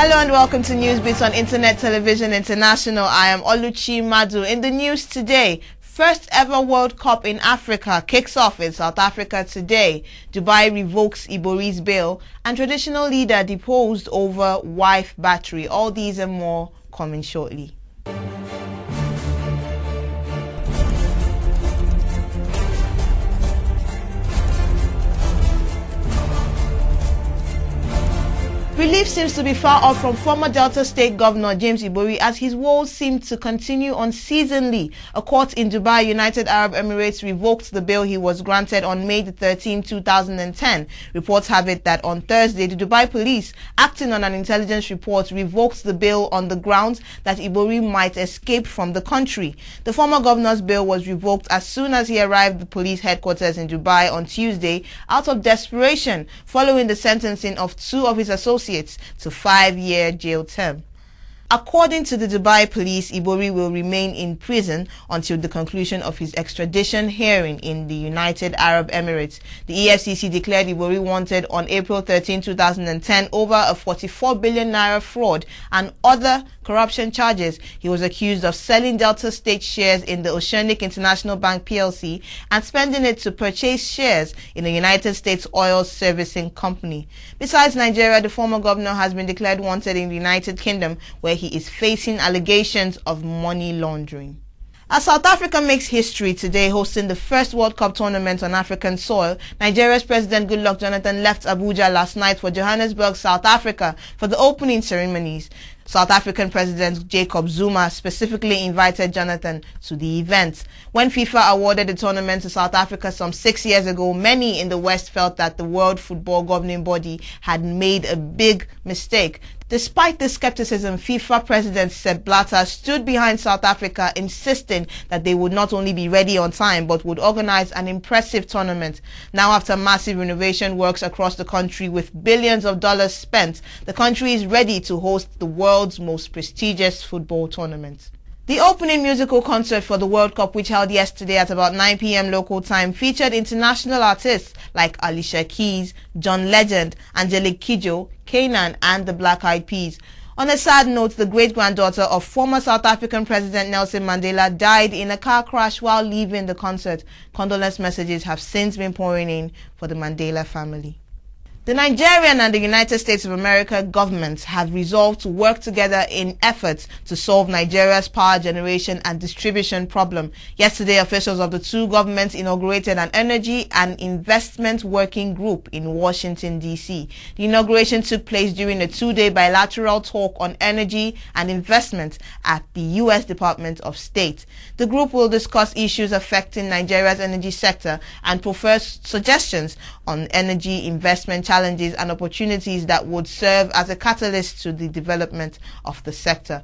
Hello and welcome to Newsbeats on Internet Television International. I am Oluchi Madu. In the news today, first ever World Cup in Africa kicks off in South Africa today. Dubai revokes Ibori's bail and traditional leader deposed over wife battery. All these and more coming shortly. Relief seems to be far off from former Delta State Governor James Ibori as his woes seem to continue unceasingly. A court in Dubai, United Arab Emirates, revoked the bail he was granted on May 13, 2010. Reports have it that on Thursday, the Dubai police, acting on an intelligence report, revoked the bail on the grounds that Ibori might escape from the country. The former governor's bail was revoked as soon as he arrived at the police headquarters in Dubai on Tuesday out of desperation following the sentencing of two of his associates to 5-year jail term. According to the Dubai police, Ibori will remain in prison until the conclusion of his extradition hearing in the United Arab Emirates. The EFCC declared Ibori wanted on April 13, 2010 over a 44 billion naira fraud and other corruption charges. He was accused of selling Delta State shares in the Oceanic International Bank PLC and spending it to purchase shares in a United States oil servicing company. Besides Nigeria, the former governor has been declared wanted in the United Kingdom, where he is facing allegations of money laundering. As South Africa makes history today hosting the first World Cup tournament on African soil, Nigeria's President Goodluck Jonathan left Abuja last night for Johannesburg, South Africa for the opening ceremonies. South African President Jacob Zuma specifically invited Jonathan to the event. When FIFA awarded the tournament to South Africa some 6 years ago, many in the West felt that the World Football Governing Body had made a big mistake. Despite this skepticism, FIFA President Sepp Blatter stood behind South Africa, insisting that they would not only be ready on time, but would organize an impressive tournament. Now, after massive renovation works across the country with billions of dollars spent, the country is ready to host the world's most prestigious football tournament. The opening musical concert for the World Cup, which held yesterday at about 9 p.m. local time, featured international artists like Alicia Keys, John Legend, Angelique Kidjo, Kanan, and the Black Eyed Peas. On a sad note, the great-granddaughter of former South African President Nelson Mandela died in a car crash while leaving the concert. Condolence messages have since been pouring in for the Mandela family. The Nigerian and the United States of America governments have resolved to work together in efforts to solve Nigeria's power generation and distribution problem. Yesterday, officials of the two governments inaugurated an energy and investment working group in Washington, D.C. The inauguration took place during a 2-day bilateral talk on energy and investment at the U.S. Department of State. The group will discuss issues affecting Nigeria's energy sector and proffer suggestions on energy investment challenges and opportunities that would serve as a catalyst to the development of the sector.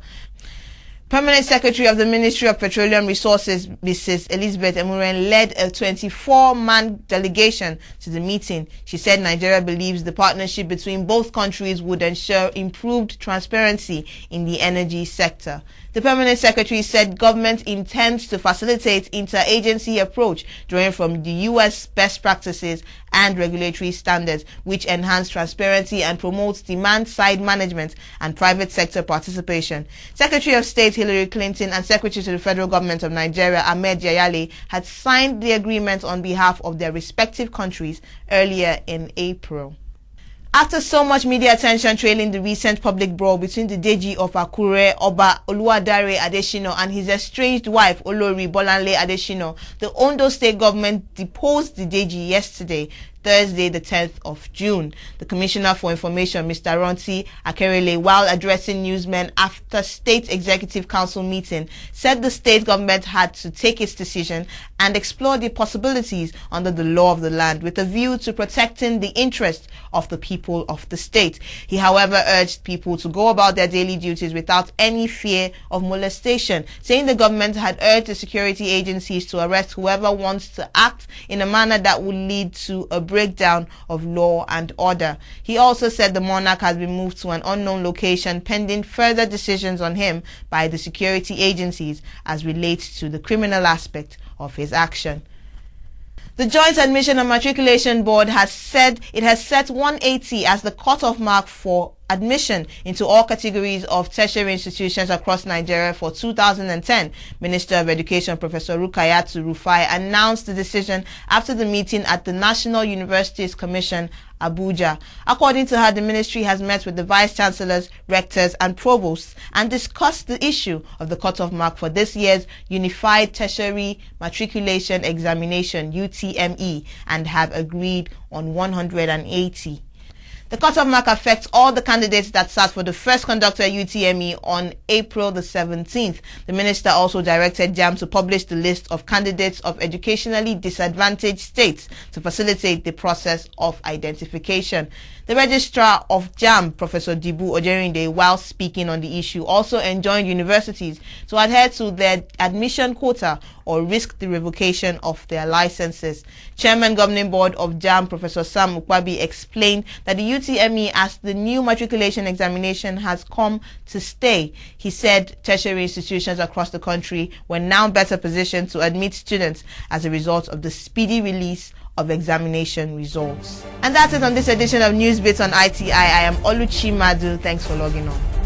Permanent Secretary of the Ministry of Petroleum Resources, Mrs. Elizabeth Emuren, led a 24-man delegation to the meeting. She said Nigeria believes the partnership between both countries would ensure improved transparency in the energy sector. The Permanent Secretary said government intends to facilitate interagency approach drawing from the U.S. best practices and regulatory standards, which enhance transparency and promote demand-side management and private sector participation. Secretary of State Hillary Clinton and Secretary to the Federal Government of Nigeria Ahmed Yayale had signed the agreement on behalf of their respective countries earlier in April. After so much media attention trailing the recent public brawl between the Deji of Akure, Oba Oluwadare Adesina, and his estranged wife, Olori Bolanle Adesina, the Ondo State government deposed the Deji yesterday, Thursday, the 10th of June. The Commissioner for Information, Mr. Ronti Akerele, while addressing newsmen after State Executive Council meeting, said the state government had to take its decision and explore the possibilities under the law of the land with a view to protecting the interests of the people of the state. He, however, urged people to go about their daily duties without any fear of molestation, saying the government had urged the security agencies to arrest whoever wants to act in a manner that would lead to a breakdown of law and order. He also said the monarch has been moved to an unknown location pending further decisions on him by the security agencies as relates to the criminal aspect of his action. The Joint Admission and Matriculation Board has said it has set 180 as the cutoff mark for admission into all categories of tertiary institutions across Nigeria for 2010, Minister of Education Professor Rukayatu Rufai announced the decision after the meeting at the National Universities Commission, Abuja. According to her, the ministry has met with the vice-chancellors, rectors and provosts and discussed the issue of the cutoff mark for this year's Unified Tertiary Matriculation Examination (UTME) and have agreed on 180. The cutoff mark affects all the candidates that sat for the first conducted UTME on April the 17th. The minister also directed JAMB to publish the list of candidates of educationally disadvantaged states to facilitate the process of identification. The registrar of JAMB, Professor Dibu Ojerinde, while speaking on the issue, also enjoined universities to adhere to their admission quota or risk the revocation of their licenses. Chairman Governing Board of JAMB, Professor Sam Ukwabi, explained that the UTME as the new matriculation examination has come to stay. He said tertiary institutions across the country were now better positioned to admit students as a result of the speedy release of examination results. And that's it on this edition of Newsbits on ITI. I am Oluchi Madu. Thanks for logging on.